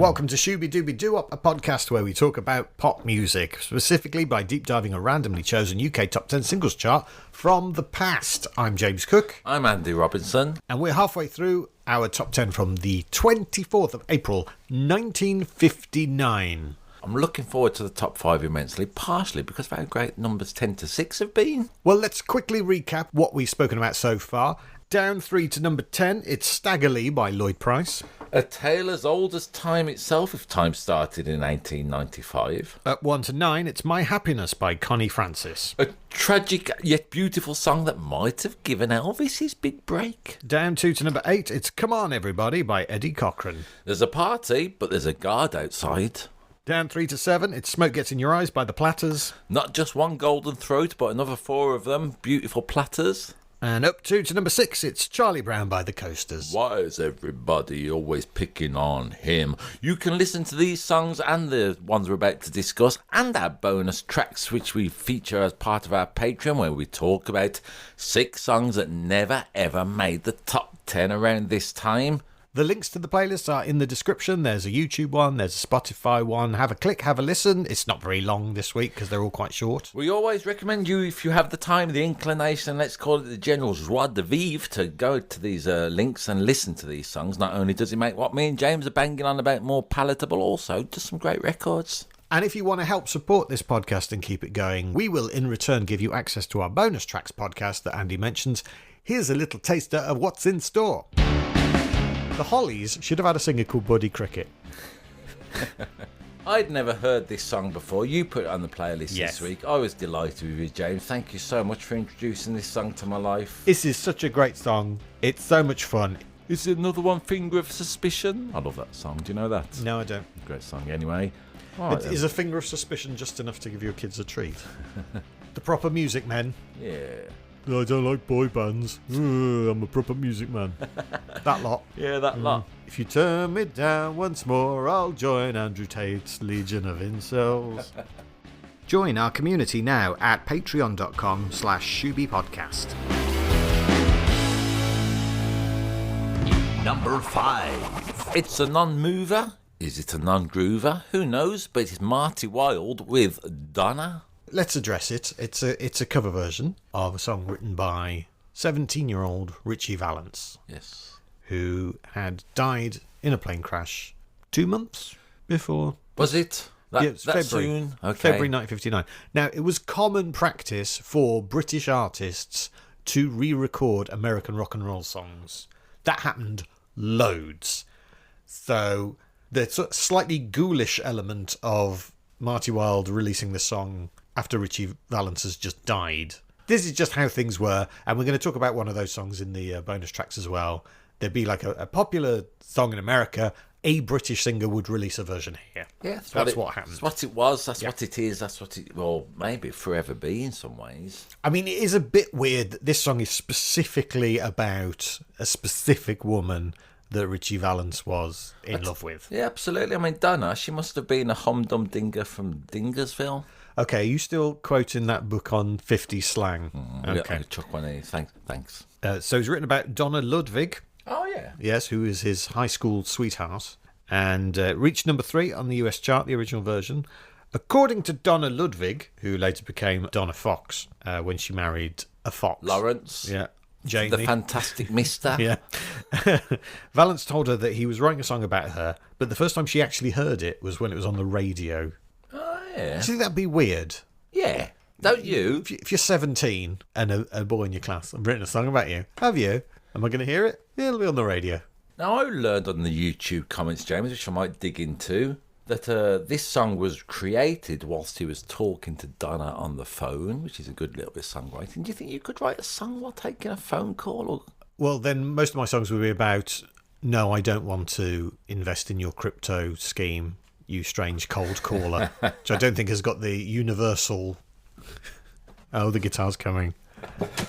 welcome to Shooby Dooby Doo-Up, a podcast where we talk about pop music, specifically by deep diving a randomly chosen UK top 10 singles chart from the past. I'm James Cook. I'm Andy Robinson. And we're halfway through our top 10 from the 24th of April, 1959. I'm looking forward to the top 5 immensely, partially because of how great numbers 10 to 6 have been. Well, let's quickly recap what we've spoken about so far. Down 3 to number 10, it's Staggerly by Lloyd Price. A tale as old as time itself, if time started in 1895. At 1 to 9, it's My Happiness by Connie Francis. A tragic yet beautiful song that might have given Elvis his big break. Down 2 to number 8, it's Come On Everybody by Eddie Cochran. There's a party, but there's a guard outside. Down 3 to 7, it's Smoke Gets in Your Eyes by The Platters. Not just one golden throat, but another 4 of them, beautiful platters. And up 2 to number 6, it's Charlie Brown by The Coasters. Why is everybody always picking on him? You can listen to these songs and the ones we're about to discuss and our bonus tracks which we feature as part of our Patreon, where we talk about 6 songs that never ever made the top 10 around this time. The links to the playlists are in the description. There's a YouTube one, there's a Spotify one. Have a click, have a listen. It's not very long this week because they're all quite short. We always recommend you, if you have the time, the inclination, let's call it the general joie de vivre, to go to these links and listen to these songs. Not only does it make what me and James are banging on about more palatable, also just some great records. And if you want to help support this podcast and keep it going, we will in return give you access to our bonus tracks podcast that Andy mentions. Here's a little taster of what's in store. The Hollies should have had a singer called Buddy Cricket. I'd never heard this song before. You put it on the playlist Yes. this week. I was delighted with you, James. Thank you so much for introducing this song to my life. This is such a great song. It's so much fun. Is it another one, Finger of Suspicion? I love that song. Do you know that? No, I don't. Great song anyway. All right, Is a finger of suspicion just enough to give your kids a treat? The proper music men. Yeah. I don't like boy bands. I'm a proper music man. That lot. Yeah, that lot. If you turn me down once more, I'll join Andrew Tate's Legion of Incels. Join our community now at patreon.com/ShoobyPodcast. Number 5. It's a non-mover. Is it a non-groover? Who knows? But it's Marty Wilde with Donna. Let's address it. It's a cover version of a song written by 17-year-old Richie Valens. Yes. Who had died in a plane crash 2 months before. Was it? That February. soon? Okay. February 1959. Now, it was common practice for British artists to re-record American rock and roll songs. That happened loads. So the sort of slightly ghoulish element of Marty Wilde releasing the song after Richie Valens has just died. This is just how things were, and we're going to talk about one of those songs in the bonus tracks as well. There'd be like a popular song in America, a British singer would release a version here. Yeah, that's what happened. That's what it was, that's what it is, that's what it will maybe forever be in some ways. I mean, it is a bit weird that this song is specifically about a specific woman that Richie Valens was in love with. Yeah, absolutely. I mean, Donna, she must have been a hum-dum dinger from Dingersville. Okay, are you still quoting that book on 50s slang? Okay. Chuck one in. Thanks. So it's written about Donna Ludwig. Oh, yeah. Yes, who is his high school sweetheart, and reached number 3 on the US chart, the original version. According to Donna Ludwig, who later became Donna Fox when she married a fox. Lawrence. Yeah. Jamie. The fantastic mister. Yeah. Valens told her that he was writing a song about her, but the first time she actually heard it was when it was on the radio. Oh, yeah. Do you think that'd be weird? Yeah. Don't you? If you're 17 and a boy in your class, I've written a song about you. Have you? Am I going to hear it? Yeah, it'll be on the radio. Now, I learned on the YouTube comments, James, which I might dig into, that this song was created whilst he was talking to Donna on the phone, which is a good little bit of songwriting. Do you think you could write a song while taking a phone call? Or... Well, then most of my songs would be about, no, I don't want to invest in your crypto scheme, you strange cold caller, which I don't think has got the universal... Oh, the guitar's coming.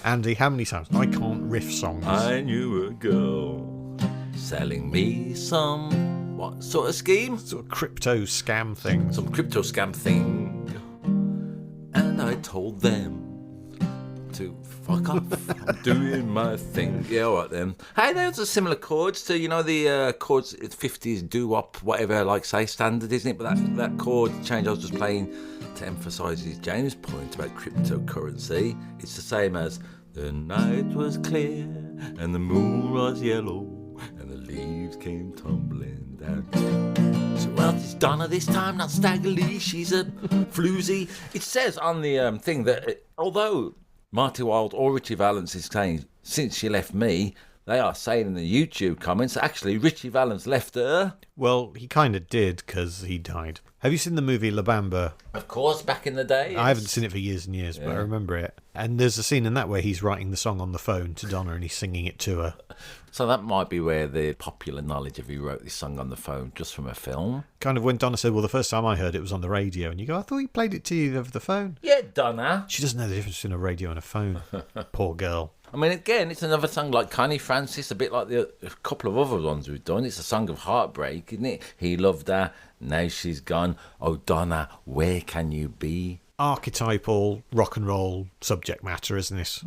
Andy, how many times? I can't riff songs. I knew a girl selling me some... What sort of scheme? Sort of crypto scam thing. Some crypto scam thing. And I told them to fuck off. I'm doing my thing. Yeah, all right then. Hey, those are similar chords to, the chords, 50s doo-wop, whatever, like, say, standard, isn't it? But that chord change I was just playing to emphasise James' point about cryptocurrency. It's the same as, the night was clear and the moon was yellow and the leaves came tumbling down. So, well, it's Donna this time, not Stagger Lee. She's a floozy. It says on the thing that although Marty Wilde or Richie Valens is saying, since she left me, they are saying in the YouTube comments, actually, Richie Valens left her. Well, he kind of did, because he died. Have you seen the movie La Bamba? Of course, back in the day. I haven't seen it for years and years, but I remember it. And there's a scene in that where he's writing the song on the phone to Donna and he's singing it to her. So that might be where the popular knowledge of he wrote this song on the phone just from a film. Kind of when Donna said, well, the first time I heard it was on the radio. And you go, I thought he played it to you over the phone. Yeah, Donna. She doesn't know the difference between a radio and a phone. Poor girl. I mean, again, it's another song like Connie Francis, a bit like a couple of other ones we've done. It's a song of heartbreak, isn't it? He loved her, now she's gone. Oh, Donna, where can you be? Archetypal rock and roll subject matter, isn't this?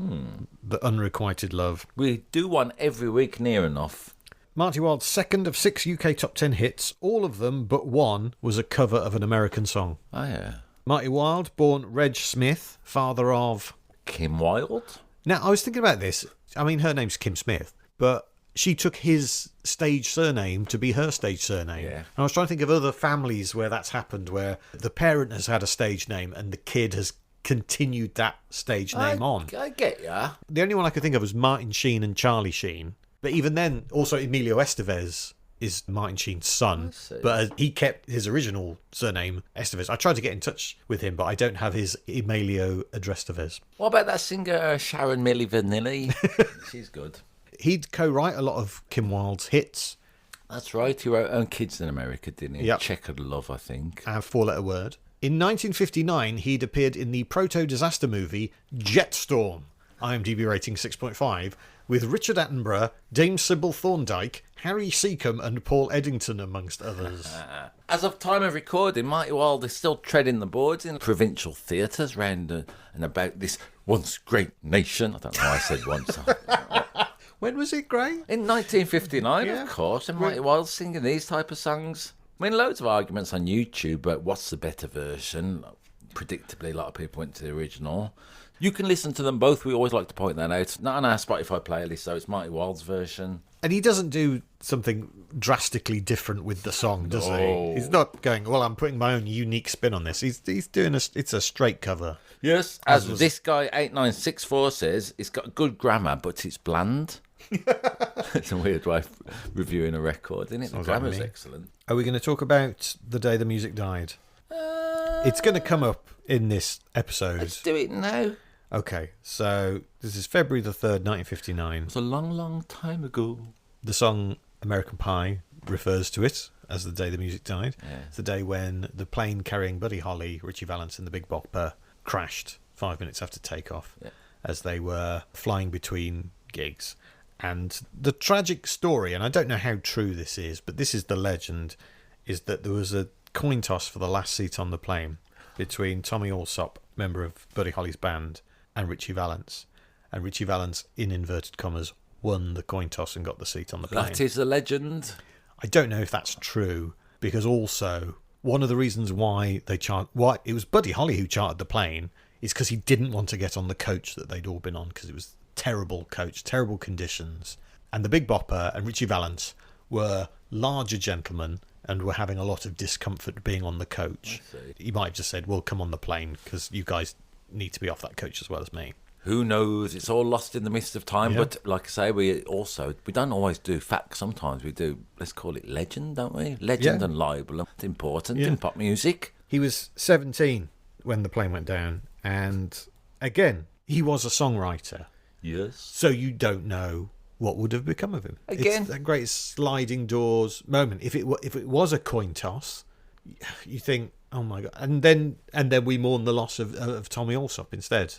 The unrequited love. We do one every week, near enough. Marty Wilde's second of 6 UK top 10 hits, all of them but one was a cover of an American song. Oh, yeah. Marty Wilde, born Reg Smith, father of... Kim Wilde? Now, I was thinking about this. I mean, her name's Kim Smith, but she took his stage surname to be her stage surname. Yeah. And I was trying to think of other families where that's happened, where the parent has had a stage name and the kid has continued that stage name on. I get ya. The only one I could think of was Martin Sheen and Charlie Sheen. But even then, also Emilio Estevez is Martin Sheen's son, but he kept his original surname Estevez. I tried to get in touch with him, but I don't have his Emilio Estevez. What about that singer Sharon Milli Vanilli? She's good. He'd co-write a lot of Kim Wilde's hits. That's right, he wrote Own Kids in America, didn't he? Yep. Checkered Love, I think. And four-letter word. In 1959, he'd appeared in the proto-disaster movie Jetstorm, IMDb rating 6.5, with Richard Attenborough, Dame Sybil Thorndike, Harry Seacombe and Paul Eddington, amongst others. As of time of recording, Marty Wilde is still treading the boards in provincial theatres round and about this once great nation. I don't know why I said once. When was it great? In 1959, Yeah. of course, and Marty Wilde singing these type of songs. I mean, loads of arguments on YouTube about what's the better version. Predictably, a lot of people went to the original. You can listen to them both. We always like to point that out. Not on our Spotify playlist, so it's Marty Wilde's version. And he doesn't do something drastically different with the song, does No. he? He's not going, well, I'm putting my own unique spin on this. He's doing it's a straight cover. Yes, as this guy 8964 says, it's got good grammar, but it's bland. It's a weird way of reviewing a record, isn't it? The grammar's excellent. Are we going to talk about the day the music died? It's going to come up in this episode. Let's do it now. Okay, so this is February the 3rd, 1959. It's a long, long time ago. The song American Pie refers to it as the day the music died. Yeah. It's the day when the plane carrying Buddy Holly, Richie Valens and the Big Bopper crashed 5 minutes after takeoff as they were flying between gigs. And the tragic story, and I don't know how true this is, but this is the legend, is that there was a coin toss for the last seat on the plane between Tommy Allsop, member of Buddy Holly's band, and Richie Valens. And Richie Valens, in inverted commas, won the coin toss and got the seat on the plane. That is a legend. I don't know if that's true, because also one of the reasons why why it was Buddy Holly who chartered the plane is because he didn't want to get on the coach that they'd all been on, because it was terrible coach, terrible conditions. And the Big Bopper and Richie Valens were larger gentlemen and were having a lot of discomfort being on the coach. He might have just said, well, come on the plane, because you guys need to be off that coach as well as me. Who knows? It's all lost in the mist of time. Yeah. But like I say, we don't always do facts. Sometimes we do, let's call it legend, don't we? Legend and libel. It's important in pop music. He was 17 when the plane went down. And again, he was a songwriter. Yes. So you don't know what would have become of him. Again. It's that great sliding doors moment. If it was a coin toss, you think, oh my God. And then we mourn the loss of Tommy Allsop instead.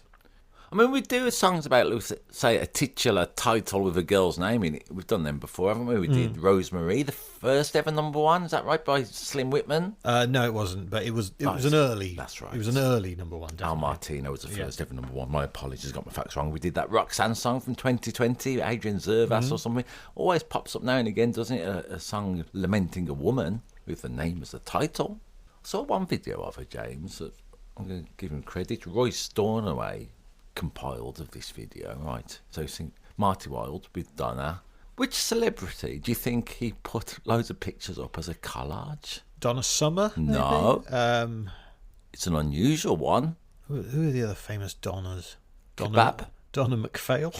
I mean, we do songs about, say, a titular title with a girl's name in it. We've done them before, haven't we? We did Rosemary, the first ever #1. Is that right, by Slim Whitman? No, it wasn't, but it was an early. That's right. It was an early #1. Definitely. Al Martino was the first ever #1. My apologies, got my facts wrong. We did that Roxanne song from 2020, Adrian Zervas or something. Always pops up now and again, doesn't it? A song lamenting a woman with the name as the title. I saw one video of her, James, that I'm going to give him credit. Roy Stornoway compiled of this video, right? So think Marty Wilde with Donna. Which celebrity do you think he put loads of pictures up as a collage? Donna Summer? No. Maybe? It's an unusual one. Who are the other famous Donnas? Kebab. Donna McPhail,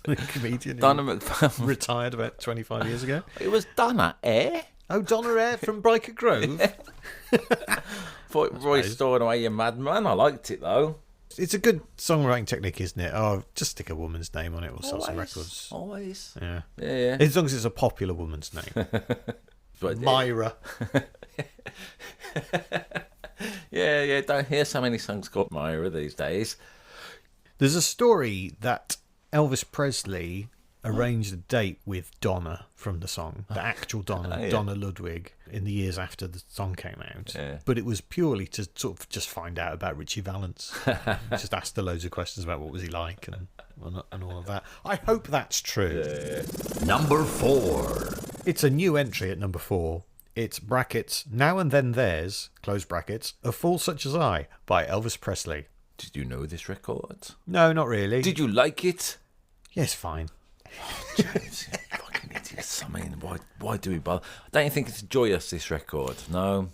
the comedian. Donna McPhail. Retired about 25 years ago. It was Donna Air. Oh, Donna Air from Briker Grove. Thought Roy Stornoway, you madman. I liked it though. It's a good songwriting technique, isn't it? Oh, just stick a woman's name on it. We'll sell some records. Always. Yeah. Yeah. As long as it's a popular woman's name. Myra. Yeah. Don't hear so many songs called Myra these days. There's a story that Elvis Presley arranged a date with Donna from the song, the actual Donna, Donna Ludwig, in the years after the song came out. Yeah. But it was purely to sort of just find out about Richie Valens. Just asked her loads of questions about what was he like and all of that. I hope that's true. Yeah. #4. It's a new entry at number 4. It's brackets, Now and Then There's, close brackets, A Fool Such As I by Elvis Presley. Did you know this record? No, not really. Did you like it? Yes, fine. James, you fucking idiots. I mean, why do we bother? Don't you think it's joyous, this record? No?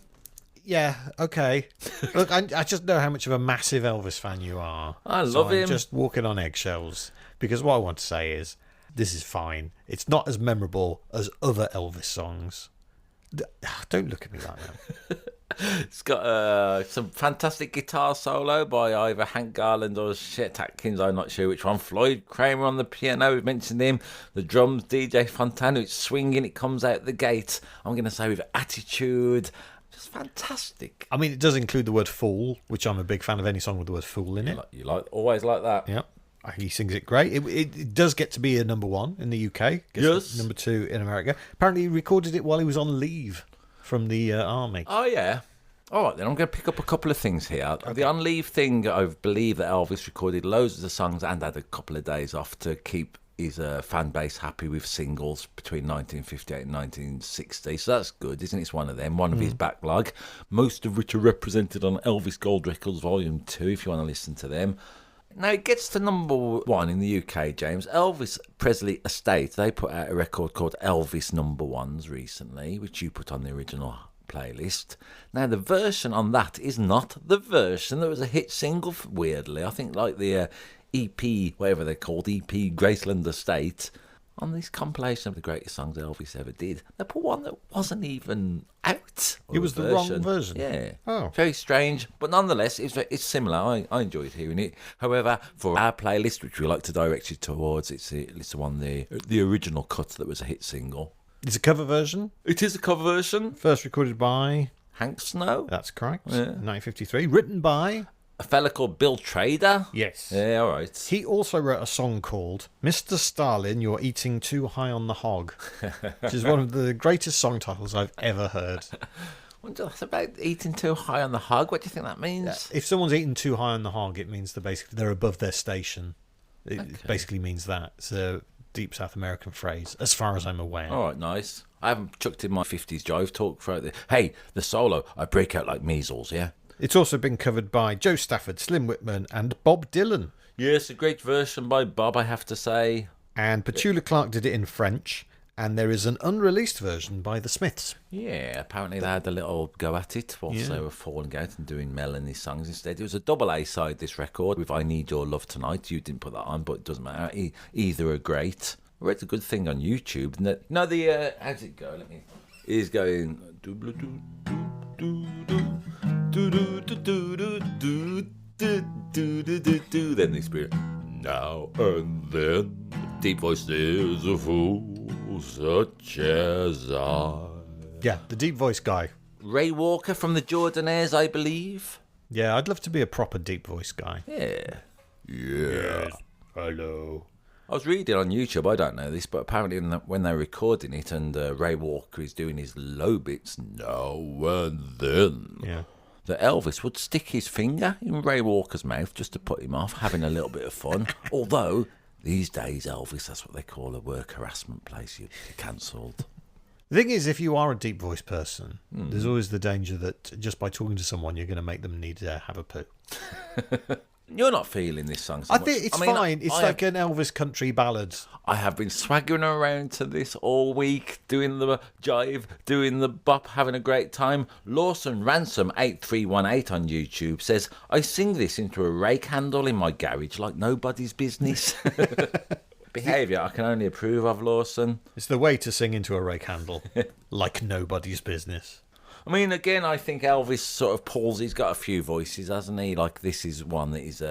Yeah, okay. Look, I just know how much of a massive Elvis fan you are. I love him. I'm just walking on eggshells. Because what I want to say is, this is fine. It's not as memorable as other Elvis songs. Don't look at me like that. It's got some fantastic guitar solo by either Hank Garland or Chet Atkins. I'm not sure which one. Floyd Kramer on the piano, we've mentioned him. The drums, DJ Fontana, it's swinging, it comes out the gate. I'm going to say with attitude. Just fantastic. I mean, it does include the word fool, which I'm a big fan of any song with the word fool in it. You like always like that. Yeah. He sings it great. It does get to be a #1 in the UK. Yes. #2 in America. Apparently he recorded it while he was on leave from the army. Oh, yeah. All right, then I'm going to pick up a couple of things here. Okay. The on leave thing, I believe that Elvis recorded loads of the songs and had a couple of days off to keep his fan base happy with singles between 1958 and 1960. So that's good, isn't it? It's one of them, one of his backlog, most of which are represented on Elvis Gold Records Volume 2, if you want to listen to them. Now, it gets to #1 in the UK, James. Elvis Presley Estate, they put out a record called Elvis #1s recently, which you put on the original playlist. Now, the version on that is not the version that was a hit single, weirdly. I think like the EP, whatever they're called, EP Graceland Estate, on this compilation of the greatest songs Elvis ever did, they put one that wasn't even out. It was the wrong version? Yeah. Oh. Very strange, but nonetheless, it's similar. I enjoyed hearing it. However, for our playlist, which we like to direct you towards, it's the one, the original cut that was a hit single. It's a cover version? It is a cover version. First recorded by Hank Snow. That's correct. Yeah. 1953. Written by a fella called Bill Trader. Yes. Yeah, all right. He also wrote a song called Mr. Stalin, You're Eating Too High on the Hog, which is one of the greatest song titles I've ever heard. What's about eating too high on the hog? What do you think that means? If someone's eating too high on the hog, it means they're above their station. It basically means that. It's a deep South American phrase, as far as I'm aware. All right, nice. I haven't chucked in my 50s jive talk throughout the... Hey, the solo, I break out like measles, yeah? It's also been covered by Joe Stafford, Slim Whitman, and Bob Dylan. Yes, a great version by Bob, I have to say. And Petula Clark did it in French, and there is an unreleased version by the Smiths. Yeah, apparently they had a little go at it whilst they were falling out and doing Melanie songs instead. It was a double A side, this record, with I Need Your Love Tonight. You didn't put that on, but it doesn't matter. Either are great. I read a good thing on YouTube. No, how's it go? He's going... Then the spirit. Now and then, deep voice, there's a fool such as I. Yeah, the deep voice guy. Ray Walker from the Jordanaires, I believe. Yeah, I'd love to be a proper deep voice guy. Yeah. Yeah. Hello. I was reading on YouTube, I don't know this, but apparently when they're recording it and Ray Walker is doing his low bits now and then, Yeah. that Elvis would stick his finger in Ray Walker's mouth just to put him off, having a little bit of fun. Although, these days, Elvis, that's what they call a work harassment place. You're cancelled. The thing is, if you are a deep voice person, there's always the danger that just by talking to someone, you're going to make them need to have a poo. You're not feeling this song so I much. think it's I mean, fine. It's like an Elvis country ballad. I have been swaggering around to this all week, doing the jive, doing the bop, having a great time. Lawson Ransom 8318 on YouTube says, I sing this into a rake handle in my garage like nobody's business. Behaviour I can only approve of, Lawson. It's the way to sing into a rake handle, like nobody's business. I mean, again, I think Elvis sort of pulls. He's got a few voices, hasn't he? Like, this is one that is...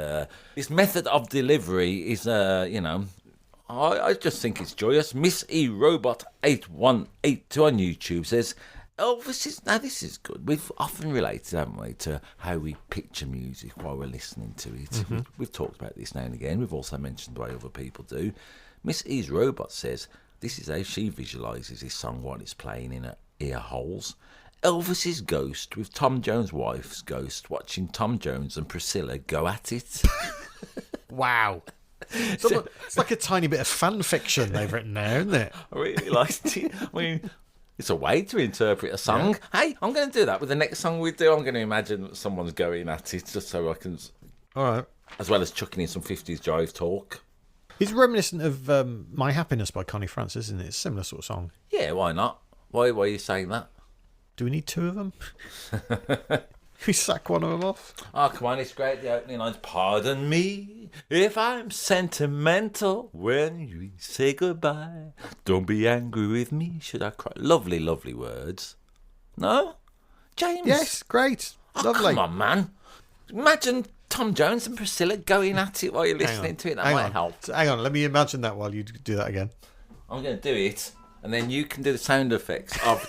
his method of delivery is, you know... I just think it's joyous. Miss E Robot 8182 on YouTube says, Elvis is... Now, this is good. We've often related, haven't we, to how we picture music while we're listening to it. Mm-hmm. We've talked about this now and again. We've also mentioned the way other people do. Miss E's Robot says, this is how she visualises his song while it's playing in her ear holes. Elvis's ghost with Tom Jones' wife's ghost, watching Tom Jones and Priscilla go at it. Wow. It's like a tiny bit of fan fiction they've written there, isn't it? I really liked it. I mean, it's a way to interpret a song. Yeah. Hey, I'm going to do that with the next song we do. I'm going to imagine that someone's going at it just so I can... All right. As well as chucking in some 50s jive talk. It's reminiscent of My Happiness by Connie Francis, isn't it? It's a similar sort of song. Yeah, why not? Why are you saying that? Do we need two of them? We sack one of them off? Oh, come on, it's great. The opening lines. Pardon me if I'm sentimental when we say goodbye. Don't be angry with me, should I cry? Lovely, lovely words. No? James? Yes, great. Lovely. Come on, man. Imagine Tom Jones and Priscilla going at it while you're listening to it. That might help. Hang on, let me imagine that while you do that again. I'm going to do it, and then you can do the sound effects of...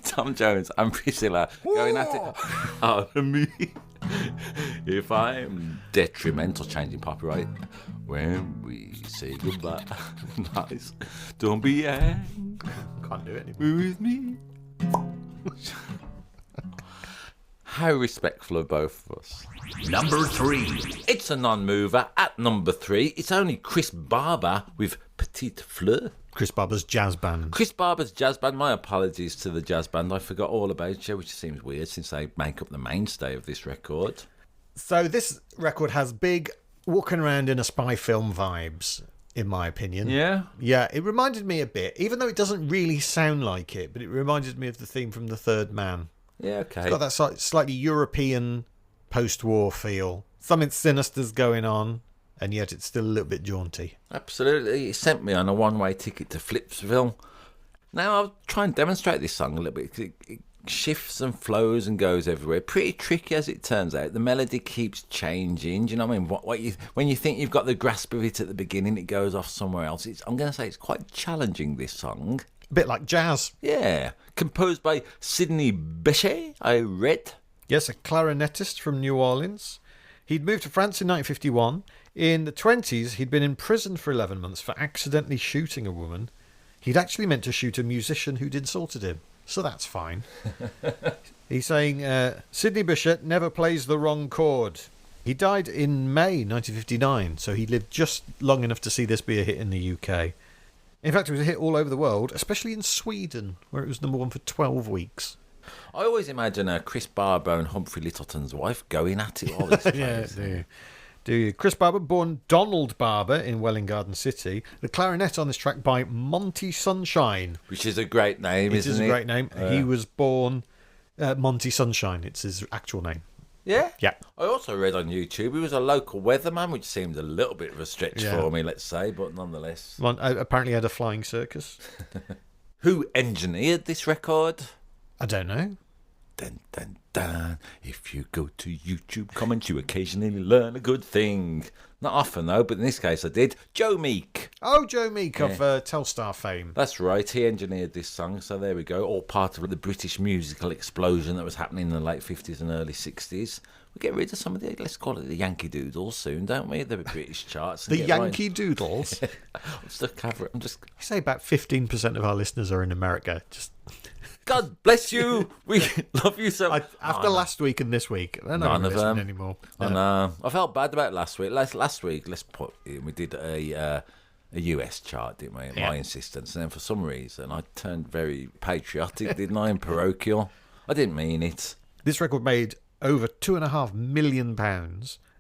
Tom Jones and Priscilla going at it. Pardon me if I'm detrimental, changing copyright. When we say goodbye, nice. Don't be angry. Can't do it anymore. With me. How respectful of both of us. Number 3. It's a non-mover. At number 3, it's only Chris Barber with Petite Fleur. Chris Barber's jazz band. Chris Barber's jazz band. My apologies to the jazz band. I forgot all about you, which seems weird since they make up the mainstay of this record. So this record has big walking around in a spy film vibes, in my opinion. Yeah? Yeah, it reminded me a bit, even though it doesn't really sound like it, but it reminded me of the theme from The Third Man. Yeah, okay. It's got that slightly European post-war feel. Something sinister's going on, and yet it's still a little bit jaunty. Absolutely. It sent me on a one-way ticket to Flipsville. Now, I'll try and demonstrate this song a little bit. It shifts and flows and goes everywhere. Pretty tricky as it turns out. The melody keeps changing. Do you know what I mean? When you think you've got the grasp of it at the beginning, it goes off somewhere else. I'm going to say it's quite challenging, this song. A bit like jazz. Yeah. Composed by Sidney Bechet, I read. Yes, a clarinetist from New Orleans. He'd moved to France in 1951. In the 20s, he'd been in prison for 11 months for accidentally shooting a woman. He'd actually meant to shoot a musician who'd insulted him, so that's fine. He's saying, Sidney Bechet never plays the wrong chord. He died in May 1959, so he lived just long enough to see this be a hit in the UK. In fact, it was a hit all over the world, especially in Sweden, where it was number 1 for 12 weeks. I always imagine Chris Barber and Humphrey Littleton's wife going at it all this place. Yeah, do you? Chris Barber, born Donald Barber in Welwyn Garden City. The clarinet on this track by Monty Sunshine. Which is a great name, isn't it? It is a great name. He was born Monty Sunshine. It's his actual name. Yeah? Yeah. I also read on YouTube he was a local weatherman, which seemed a little bit of a stretch for me, let's say, but nonetheless. Apparently had a flying circus. Who engineered this record? I don't know. Dun, dun, dun. If you go to YouTube comments, you occasionally learn a good thing. Not often, though, but in this case I did. Joe Meek. Oh, Joe Meek of Telstar fame. That's right, he engineered this song, so there we go. All part of the British musical explosion that was happening in the late 50s and early 60s. We get rid of some of the, let's call it the Yankee Doodles soon, don't we? The British charts. The Yankee Doodles? I'm stuck over. I'm just. You say about 15% of our listeners are in America. Just God bless you. We love you so much. After last week and this week, they're not None of listening them anymore. I know. I felt bad about last week. Last week, let's put in, we did a US chart, didn't we? At my insistence, and then for some reason, I turned very patriotic, didn't I? And parochial. I didn't mean it. This record made over £2.5 million,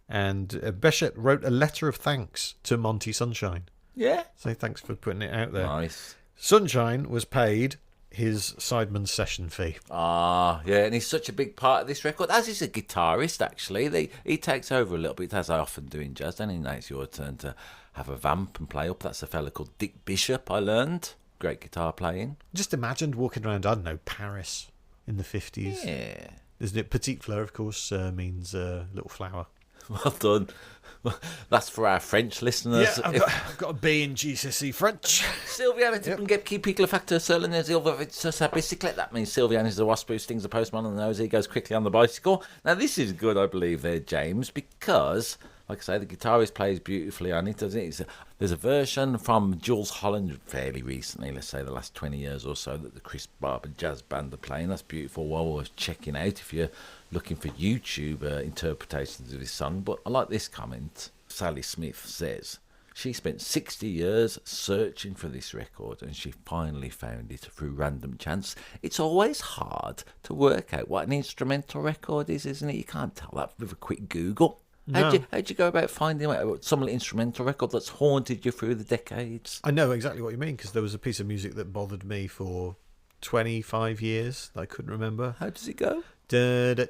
and Béchette wrote a letter of thanks to Monty Sunshine. Yeah. So thanks for putting it out there. Nice. Sunshine was paid his sideman's session fee. Ah, yeah, and he's such a big part of this record, as he's a guitarist, actually. He takes over a little bit, as I often do in jazz. Then now it's your turn to have a vamp and play up. That's a fella called Dick Bishop, I learned. Great guitar playing. Just imagined walking around, I don't know, Paris in the 50s. Yeah. Isn't it? Petite Fleur, of course, means little flower. Well done. That's for our French listeners. Yeah, I've got a B in GCSE French. Sylviane qui pique le facteur seul and sa bicyclette. That means Sylviane is the wasp who stings the postman on the nose. He goes quickly on the bicycle. Now, this is good, I believe, there, James, because, like I say, the guitarist plays beautifully on it, doesn't it? There's a version from Jules Holland fairly recently, let's say the last 20 years or so, that the Chris Barber Jazz Band are playing. That's beautiful. Well worth checking out if you're looking for YouTube interpretations of this song. But I like this comment. Sally Smith says she spent 60 years searching for this record and she finally found it through random chance. It's always hard to work out what an instrumental record is, isn't it? You can't tell that with a quick Google. No. How'd you go about finding out some instrumental record that's haunted you through the decades? I know exactly what you mean, because there was a piece of music that bothered me for 25 years that I couldn't remember. How does it go? I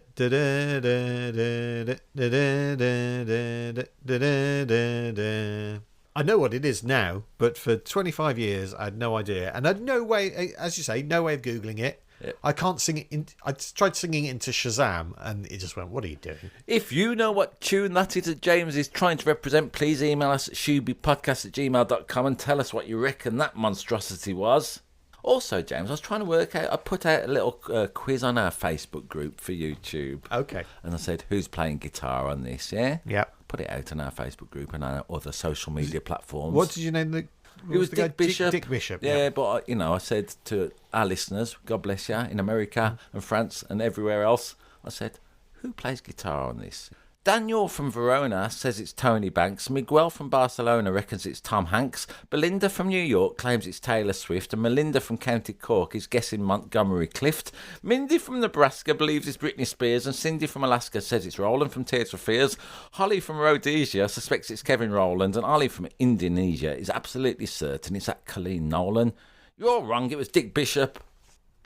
know what it is now, but for 25 years I had no idea, and I had no way, as you say, no way of Googling it. Yep. I can't sing it. I tried singing it into Shazam, and it just went, "What are you doing?" If you know what tune that is that James is trying to represent, please email us at shoobypodcast@gmail.com and tell us what you reckon that monstrosity was. Also, James, I was trying to work out, I put out a little quiz on our Facebook group for YouTube. Okay. And I said, who's playing guitar on this, yeah? Yeah. Put it out on our Facebook group and our other social media platforms. What did you name the... It was Dick Bishop. Dick Bishop. Yeah, but, I said to our listeners, God bless you, in America and France and everywhere else, I said, who plays guitar on this? Daniel from Verona says it's Tony Banks. Miguel from Barcelona reckons it's Tom Hanks. Belinda from New York claims it's Taylor Swift. And Melinda from County Cork is guessing Montgomery Clift. Mindy from Nebraska believes it's Britney Spears. And Cindy from Alaska says it's Roland from Tears for Fears. Holly from Rhodesia suspects it's Kevin Rowland. And Ollie from Indonesia is absolutely certain it's that Colleen Nolan. You're wrong, it was Dick Bishop.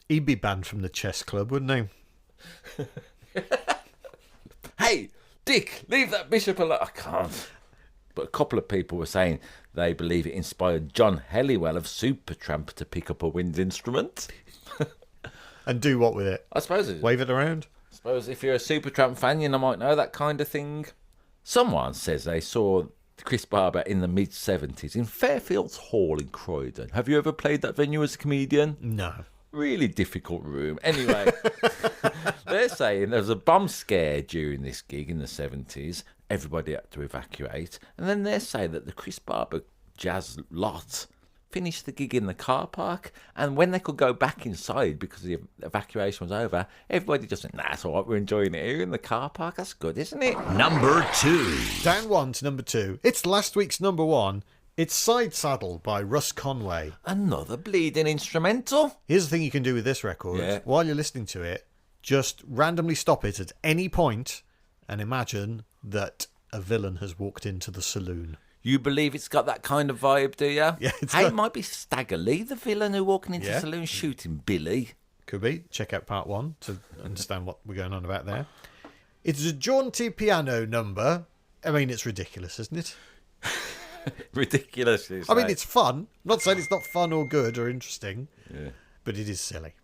He'd be banned from the chess club, wouldn't he? Hey! Dick, leave that bishop alone. I can't. But a couple of people were saying they believe it inspired John Helliwell of Supertramp to pick up a wind instrument. And do what with it? I suppose Wave it around? I suppose if you're a Supertramp fan, you might know that kind of thing. Someone says they saw Chris Barber in the mid-70s in Fairfields Hall in Croydon. Have you ever played that venue as a comedian? No. Really difficult room. Anyway, they're saying there was a bomb scare during this gig in the 70s. Everybody had to evacuate. And then they're saying that the Chris Barber jazz lot finished the gig in the car park. And when they could go back inside because the evacuation was over, everybody just went, nah, it's all right, we're enjoying it here in the car park. That's good, isn't it? Number 2. Down one to number 2. It's last week's number 1. It's Side Saddle by Russ Conway. Another bleeding instrumental. Here's the thing you can do with this record. Yeah. While you're listening to it, just randomly stop it at any point and imagine that a villain has walked into the saloon. You believe it's got that kind of vibe, do you? Yeah. It might be Stagger Lee, the villain who walking into the saloon shooting Billy. Could be. Check out part 1 to understand what we're going on about there. It's a jaunty piano number. I mean, it's ridiculous, isn't it? Ridiculous. I mean, it's fun. I'm not saying it's not fun or good or interesting, but it is silly.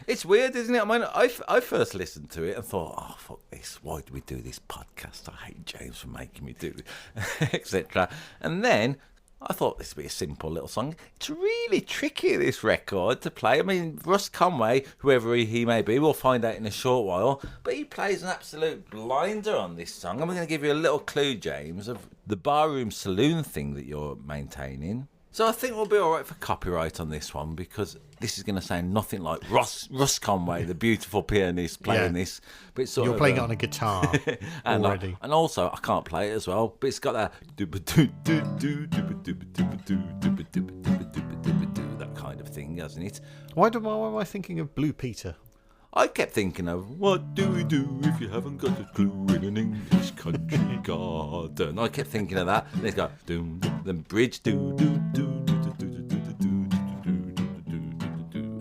It's weird, isn't it? I mean, I first listened to it and thought, oh, fuck this. Why do we do this podcast? I hate James for making me do this, etc. And then I thought this would be a simple little song. It's really tricky, this record, to play. I mean, Russ Conway, whoever he may be, we'll find out in a short while, but he plays an absolute blinder on this song. I'm going to give you a little clue, James, of the barroom saloon thing that you're maintaining. So I think we'll be all right for copyright on this one, because this is going to sound nothing like Russ Conway, the beautiful pianist, playing this. But it's You're playing it on a guitar and already. And also, I can't play it as well, but it's got that that kind of thing, hasn't it? Why am I thinking of Blue Peter? I kept thinking of, what do we do if you haven't got a clue in an English country garden? I kept thinking of that. And it's got then bridge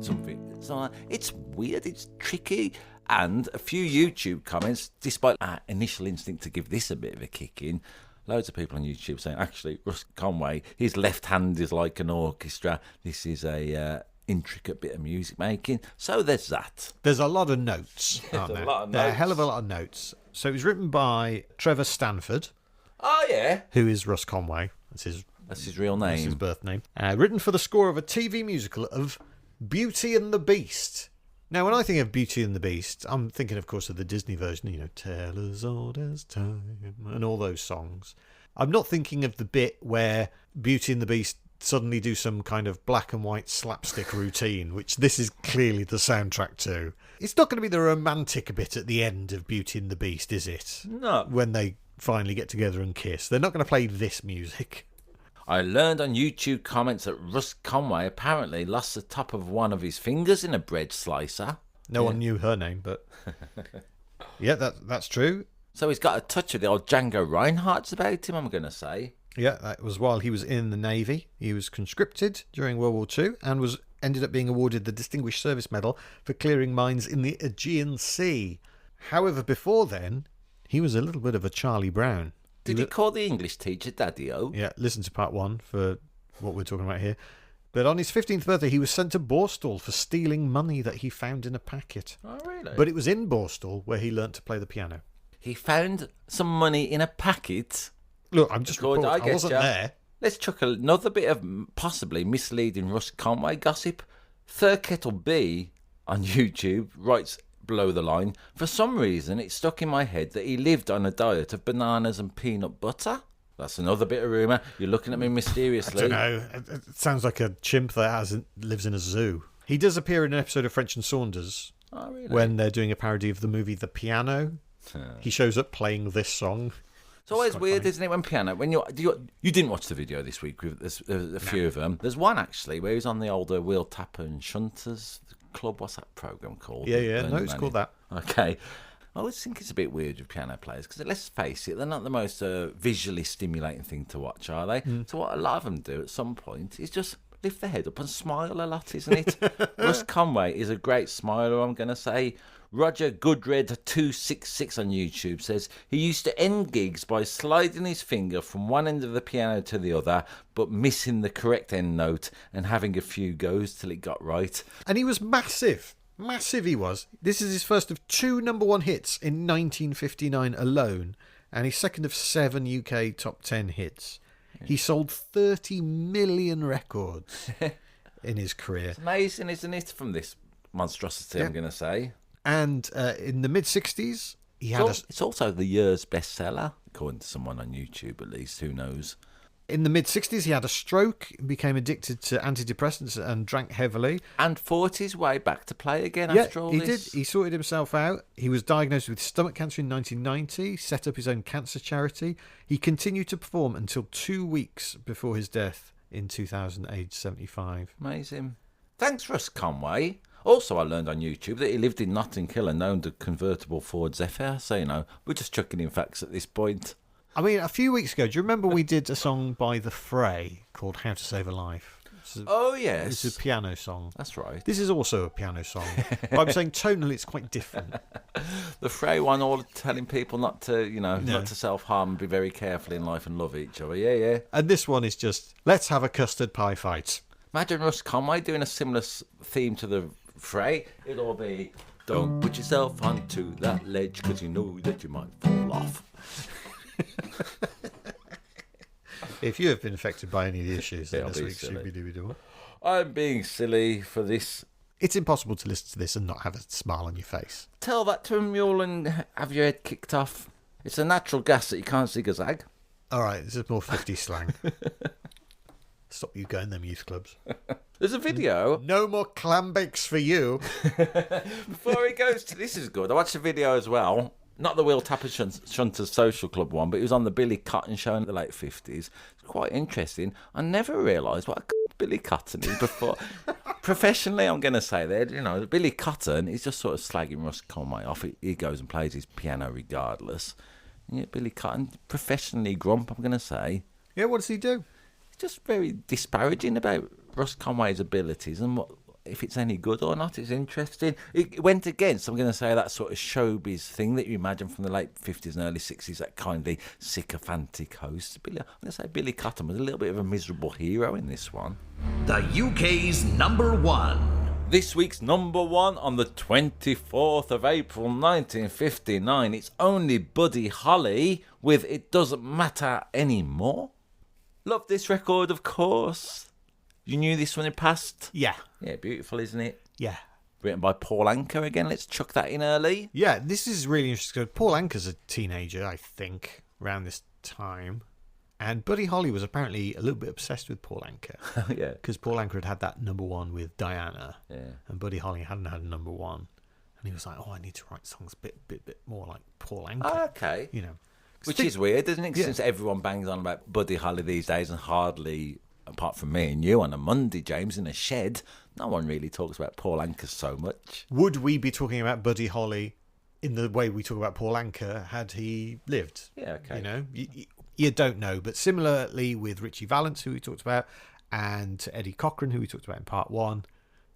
something. So it's weird, it's tricky. And a few YouTube comments, despite our initial instinct to give this a bit of a kick in, loads of people on YouTube saying, actually, Russ Conway, his left hand is like an orchestra. This is a intricate bit of music making. So there's that. There's a lot of notes, aren't there? A lot of There are a notes. hell of a lot of notes. So it was written by Trevor Stanford, Oh, yeah. who is Russ Conway. That's That's his real his name. birth name. Written for the score of a TV musical of Beauty and the Beast. Now, when I think of Beauty and the Beast, I'm thinking, of course, of the Disney version, Tale as Old as Time, and all those songs. I'm not thinking of the bit where Beauty and the Beast suddenly do some kind of black and white slapstick routine, which this is clearly the soundtrack to. It's not going to be the romantic bit at the end of Beauty and the Beast, is it? No. When they finally get together and kiss. They're not going to play this music. I learned on YouTube comments that Russ Conway apparently lost the top of one of his fingers in a bread slicer. No one knew her name, but... yeah, that's true. So he's got a touch of the old Django Reinhardt's about him, I'm going to say. Yeah, that was while he was in the Navy. He was conscripted during World War II and ended up being awarded the Distinguished Service Medal for clearing mines in the Aegean Sea. However, before then, he was a little bit of a Charlie Brown. Did he call the English teacher Daddy-O? Yeah, listen to part 1 for what we're talking about here. But on his 15th birthday, he was sent to Borstal for stealing money that he found in a packet. Oh, really? But it was in Borstal where he learnt to play the piano. He found some money in a packet. Look, I'm just Good, reporting. I wasn't there. Let's chuck another bit of possibly misleading Russ Conway gossip. Third Kettle B on YouTube writes below the line, for some reason it stuck in my head that he lived on a diet of bananas and peanut butter. That's another bit of rumour. You're looking at me mysteriously. I don't know. It sounds like a chimp that lives in a zoo. He does appear in an episode of French and Saunders Oh, really? when they're doing a parody of the movie The Piano. He shows up playing this song. It's always quite weird, funny. isn't it, when piano... You didn't watch the video this week. There's a few of them. There's one, actually, where he's on the older Wheel Tapper and Shunters Club. What's that programme called? Yeah. No, it's called that. Okay. I always think it's a bit weird with piano players because, let's face it, they're not the most visually stimulating thing to watch, are they? So what a lot of them do at some point is just lift their head up and smile a lot, isn't it? Russ Conway is a great smiler, I'm going to say. Roger Goodred266 on YouTube says he used to end gigs by sliding his finger from one end of the piano to the other, but missing the correct end note and having a few goes till it got right. And he was massive. Massive he was. This is his first of 2 number 1 hits in 1959 alone, and his second of 7 UK top 10 hits. He sold 30 million records in his career. It's amazing, isn't it, from this monstrosity, I'm going to say. And in the mid-60s, he had It's also the year's bestseller, according to someone on YouTube at least, who knows. in the mid-60s, he had a stroke, became addicted to antidepressants and drank heavily. And fought his way back to play again after all he this. did. He sorted himself out. He was diagnosed with stomach cancer in 1990, set up his own cancer charity. He continued to perform until 2 weeks before his death in 2000, aged 75. Amazing. Thanks, Russ Conway. Also, I learned on YouTube that he lived in Notting Hill and owned a convertible Ford Zephyr. So, you know, we're just chucking in facts at this point. I mean, a few weeks ago, do you remember we did a song by The Fray called How to Save a Life? Oh, yes. It's a piano song. That's right. This is also a piano song. But I'm saying tonally it's quite different. The Frey one, all telling people not to, you know, not to self-harm and be very careful in life and love each other. Yeah, yeah. And this one is just, let's have a custard pie fight. Imagine Russ Conway doing a similar theme to the Frey. It'd all be, don't put yourself onto that ledge because you know that you might fall off. If you have been affected by any of the issues in It'll this be week's silly. Shooby Dooby Doo, I'm being silly for this. it's impossible to listen to this and not have a smile on your face. Tell that to a mule and have your head kicked off. It's a natural gas that you can't zig-a-zag. All right, this is more 50 slang. Stop you going them youth clubs. There's a video. No more clam bakes for you. Before he goes to... This is good. I watched a video as well. Not the Will Tapper Shunters Social Club one, but it was on the Billy Cotton show in the late 50s. It's quite interesting. I never realised what a Billy Cotton is before. Professionally, I'm going to say that, you know, Billy Cotton is just sort of slagging Russ Conway off. He goes and plays his piano regardless. And yet Billy Cotton, professionally grump, I'm going to say. Yeah, what does he do? He's just very disparaging about Russ Conway's abilities and what, if it's any good or not. It's interesting. It went against, I'm going to say, that sort of showbiz thing that you imagine from the late 50s and early 60s, that kindly sycophantic host. I'm going to say Billy Cotton was a little bit of a miserable hero in this one. The UK's number 1. This week's number 1 on the 24th of April 1959. It's only Buddy Holly with It Doesn't Matter Anymore. Love this record, of course. You knew this one in past? Yeah. Yeah, beautiful, isn't it? Yeah. Written by Paul Anka again. Let's chuck that in early. Yeah, this is really interesting. Paul Anka's a teenager, I think, around this time. And Buddy Holly was apparently a little bit obsessed with Paul Anka. Yeah. Because Paul Anka had that number 1 with Diana. Yeah. And Buddy Holly hadn't had a number 1. And he was like, oh, I need to write songs a bit more like Paul Anka. Oh, okay. You know. Which is weird, isn't it? Yeah. Since everyone bangs on about Buddy Holly these days and hardly, apart from me and you on a Monday, James, in a shed, no one really talks about Paul Anka so much. Would we be talking about Buddy Holly in the way we talk about Paul Anka had he lived? Yeah, okay. You know, you don't know. But similarly with Richie Valens, who we talked about, and Eddie Cochran, who we talked about in part 1,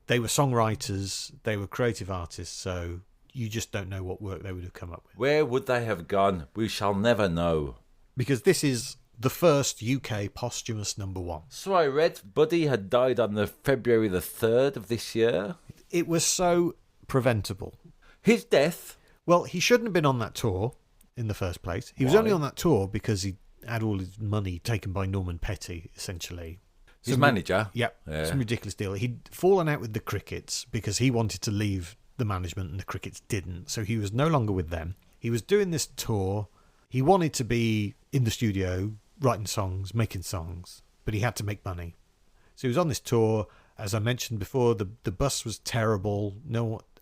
they were songwriters, they were creative artists, so you just don't know what work they would have come up with. Where would they have gone? We shall never know. Because this is the first UK posthumous number 1. So I read Buddy had died on the February the 3rd of this year. It was so preventable. His death. Well, he shouldn't have been on that tour in the first place. He was Why? only on that tour because he had all his money taken by Norman Petty, essentially. His manager. Yep, Yeah. some ridiculous deal. He'd fallen out with the Crickets because he wanted to leave the management and the Crickets didn't. So he was no longer with them. He was doing this tour. He wanted to be in the studio, writing songs, making songs, but he had to make money. So he was on this tour. As I mentioned before, the bus was terrible.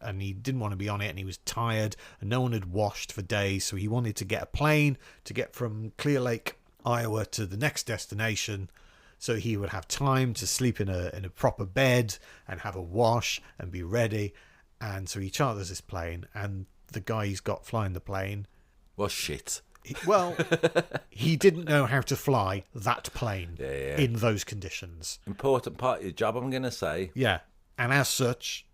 And he didn't want to be on it, and he was tired, and no one had washed for days. So he wanted to get a plane to get from Clear Lake, Iowa, to the next destination, so he would have time to sleep in a proper bed and have a wash and be ready. And so he charters this plane, and the guy he's got flying the plane, Well, shit. he didn't know how to fly that plane Yeah. in those conditions. Important part of your job, I'm going to say. Yeah. And as such,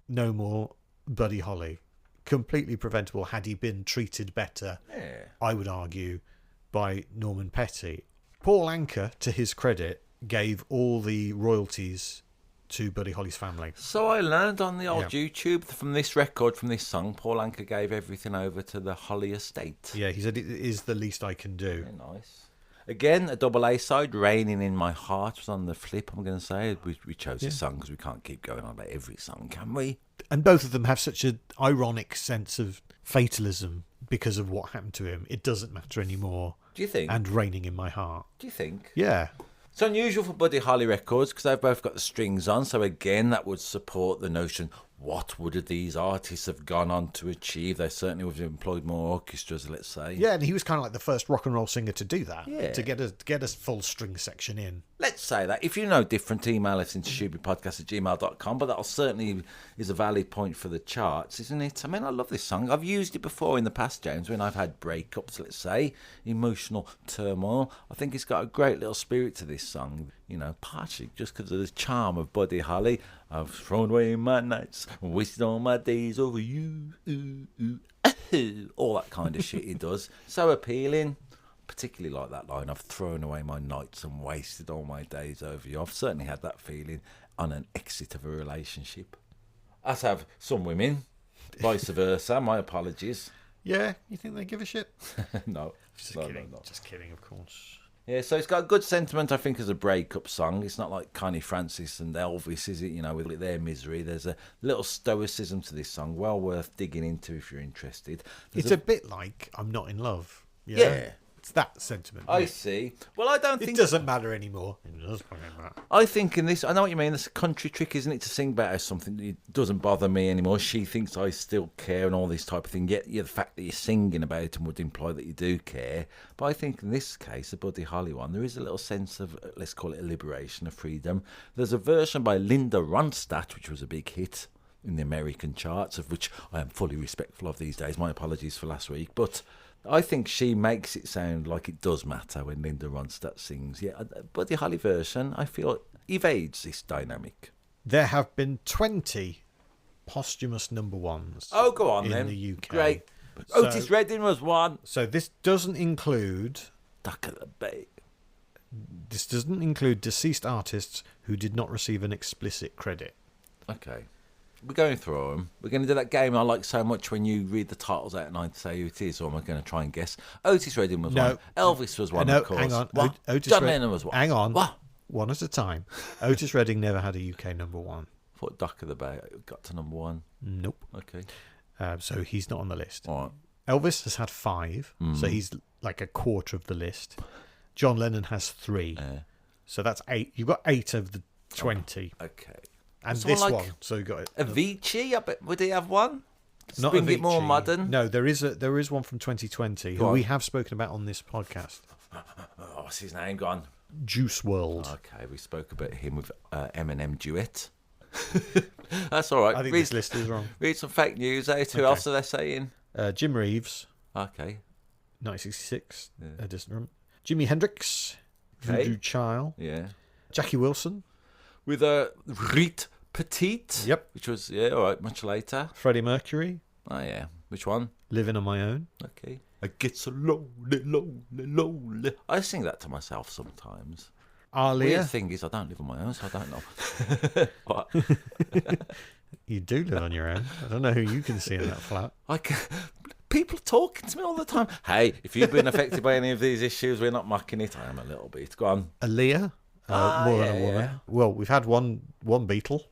no more Buddy Holly. Completely preventable had he been treated better, Yeah. I would argue, by Norman Petty. Paul Anka, to his credit, gave all the royalties to Buddy Holly's family. So I learned on the old Yeah. YouTube from this record, from this song, Paul Anka gave everything over to the Holly estate. Yeah, he said it is the least I can do. Very nice. Again, a double A side, Raining in My Heart was on the flip, I'm going to say. We chose this song because we can't keep going on about every song, can we? And both of them have such an ironic sense of fatalism because of what happened to him. It doesn't matter anymore. Do you think? And Raining in My Heart. Do you think? Yeah. It's unusual for Buddy Holly records because they've both got the strings on. So again, that would support the notion, what would these artists have gone on to achieve? They certainly would have employed more orchestras, let's say. Yeah, and he was kind of like the first rock and roll singer to do that. Yeah. To get a full string section in. Let's say that. If you know different, email us into shoobypodcast@gmail.com, but that certainly is a valid point for the charts, isn't it? I mean, I love this song. I've used it before in the past, James, when I've had breakups, let's say, emotional turmoil. I think it's got a great little spirit to this song, you know, partially just because of the charm of Buddy Holly. I've thrown away my nights, wasted all my days over you, all that kind of shit he does. So appealing. Particularly like that line, I've thrown away my nights and wasted all my days over you. I've certainly had that feeling on an exit of a relationship. As have some women, vice versa. My apologies. Yeah, you think they give a shit? No. Just No, kidding. no. Just kidding, of course. Yeah, so it's got good sentiment, I think, as a breakup song. It's not like Connie Francis and Elvis, is it? You know, with their misery. There's a little stoicism to this song, well worth digging into if you're interested. It's a bit like I'm Not in Love. Yeah. It's that sentiment. I see. Well, I don't think... It doesn't matter anymore. It doesn't matter. I think in this... I know what you mean. It's a country trick, isn't it, to sing about something that doesn't bother me anymore. She thinks I still care and all this type of thing. Yet the fact that you're singing about it would imply that you do care. But I think in this case, the Buddy Holly one, there is a little sense of, let's call it a liberation, of freedom. There's a version by Linda Ronstadt, which was a big hit in the American charts, of which I am fully respectful of these days. My apologies for last week. But... I think she makes it sound like it does matter when Linda Ronstadt sings. Yeah, but the Holly version, I feel, evades this dynamic. There have been 20 posthumous number ones. Oh, go on in then. the UK. Great. So, Otis Redding was one. So this doesn't include... Duck at the Bay. This doesn't include deceased artists who did not receive an explicit credit. Okay. We're going through them. We're going to do that game I like so much when you read the titles out and I say who it is, or am I going to try and guess? Otis Redding was one. Elvis was one, of course. Hang on. What? John Lennon was one. Hang on. What? One at a time. Otis Redding never had a UK number one. I thought Duck of the Bay got to number one. Nope. Okay. So he's not on the list. All right. Elvis has had 5, so he's like a quarter of the list. John Lennon has 3, so that's 8. You've got 8 of the 20. Okay. And Someone this like one, so you got it. Avicii, I bet, would he have one? Not Bring it Avicii. more modern. No, there is one from 2020 who we have spoken about on this podcast. Oh, what's his name? Go on. Juice WRLD. Okay, we spoke about him with Eminem duet. That's all right. I think this list is wrong. Read some fake news out. Who else are they saying? Jim Reeves, Okay. 1966, a distant room. Jimi Hendrix, Voodoo Child, Yeah. Jackie Wilson, With a Rite Petite. Yep. Which was, yeah, all right, much later. Freddie Mercury, Oh, yeah. Which one? Living on My Own. Okay. I get so lonely, lonely, lonely. I sing that to myself sometimes. Weird Alia. thing is, I don't live on my own, so I don't know. What? You do live on your own. I don't know who you can see in that flat. People are talking to me all the time. Hey, if you've been affected by any of these issues, we're not mocking it. I am a little bit. Go on. Aaliyah, More Than a Woman. Yeah. Well, we've had one Beatle,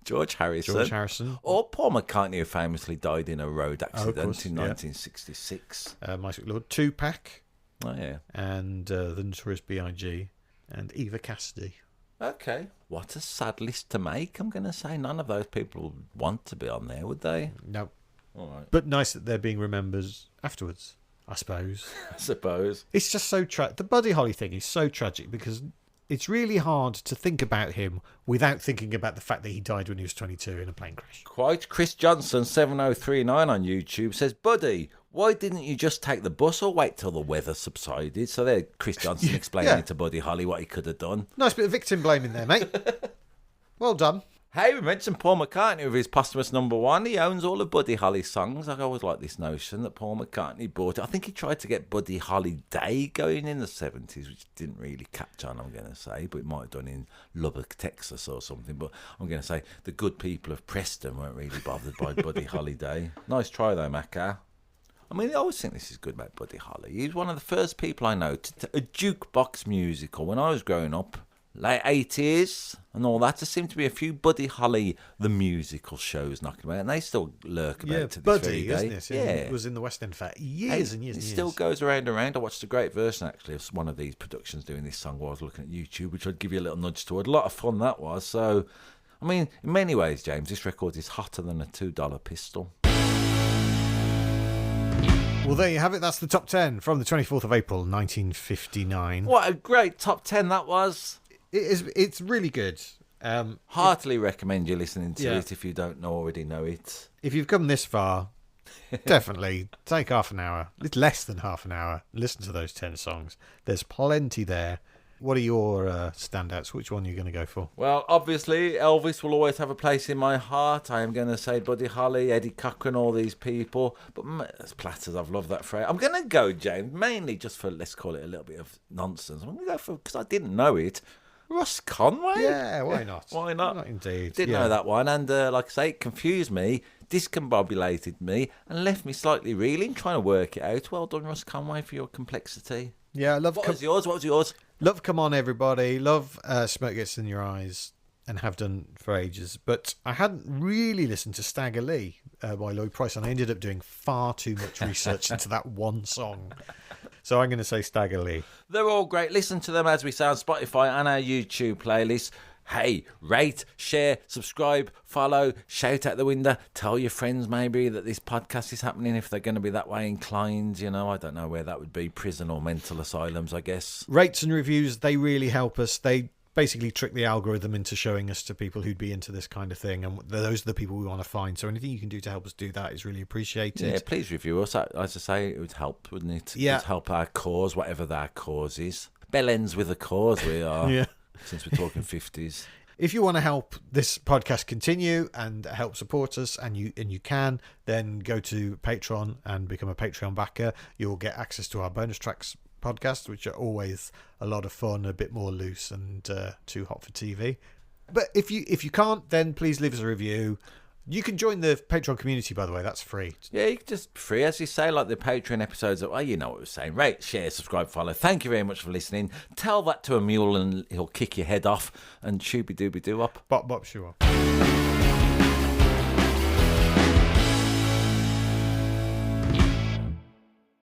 George Harrison. George Harrison. Or Paul McCartney, who famously died in a road accident course, in yeah. 1966. My Sweet Lord, Tupac, Oh, yeah. and the Notorious B.I.G. and Eva Cassidy. Okay. What a sad list to make, I'm going to say. None of those people would want to be on there, would they? No. All right. But nice that they're being remembered afterwards, I suppose. I suppose. It's just so the Buddy Holly thing is so tragic because it's really hard to think about him without thinking about the fact that he died when he was 22 in a plane crash. Quite. Chris Johnson 7039 on YouTube says, Buddy, why didn't you just take the bus or wait till the weather subsided? So there, Chris Johnson explaining to Buddy Holly what he could have done. Nice bit of victim blaming there, mate. Well done. Hey, we mentioned Paul McCartney with his posthumous number one. He owns all of Buddy Holly's songs. I always like this notion that Paul McCartney bought it. I think he tried to get Buddy Holly Day going in the 70s, which didn't really catch on, I'm going to say, but it might have done in Lubbock, Texas or something. But I'm going to say the good people of Preston weren't really bothered by Buddy Holly Day. Nice try, though, Macca. I mean, I always think this is good about Buddy Holly. He was one of the first people I know to a jukebox musical when I was growing up. Late 80s and all that. There seemed to be a few Buddy Holly the musical shows knocking about, and they still lurk about to this Buddy, very day. isn't it? Yeah, It was in the West End for years and years it and years. still goes around and around. I watched a great version actually of one of these productions doing this song while I was looking at YouTube, which I'd give you a little nudge toward. A lot of fun that was. So, I mean, in many ways, James, this record is hotter than a $2 pistol. Well, there you have it. That's the top 10 from the 24th of April, 1959. What a great top 10 that was. It's really good. Heartily recommend you listening to Yeah. it if you don't already know it. If you've come this far, definitely take half an hour. It's less than half an hour. Listen to those 10 songs. There's plenty there. What are your standouts? Which one are you going to go for? Well, obviously, Elvis will always have a place in my heart. I am going to say Buddy Holly, Eddie Cochran, all these people. But as Platters, I've loved that phrase. I'm going to go, James, mainly just for, let's call it a little bit of nonsense. I'm going to go for, because I didn't know it, Russ Conway? Yeah, why not? Why not? Why not indeed. Didn't know that one. And like I say, it confused me, discombobulated me, and left me slightly reeling, trying to work it out. Well done, Russ Conway, for your complexity. Yeah, I love. What was yours? Love Come On Everybody. Love Smoke Gets in Your Eyes, and have done for ages. But I hadn't really listened to Stagger Lee by Lloyd Price, and I ended up doing far too much research into that one song. So I'm going to say Stagger Lee. They're all great. Listen to them as we say on Spotify and our YouTube playlist. Hey, rate, share, subscribe, follow, shout out the window. Tell your friends maybe that this podcast is happening if they're going to be that way inclined. You know, I don't know where that would be. Prison or mental asylums, I guess. Rates and reviews, they really help us. They basically trick the algorithm into showing us to people who'd be into this kind of thing. And those are the people we want to find. So anything you can do to help us do that is really appreciated. Yeah, please review us. As I say, it would help, wouldn't it? Yeah. It would help our cause, whatever that cause is. Bell ends with a cause, we are. Yeah. Since we're talking 50s. If you want to help this podcast continue and help support us, and you can, then go to Patreon and become a Patreon backer. You'll get access to our bonus tracks podcast, which are always a lot of fun, a bit more loose and too hot for TV. But if you can't, then please leave us a review. You can join the Patreon community, by the way. That's free. Yeah, you can just free, as you say, like the Patreon episodes. Well, you know what we're saying. Rate, share, subscribe, follow. Thank you very much for listening. Tell that to a mule and he'll kick your head off and shooby dooby doo up. Bop bop shoo up.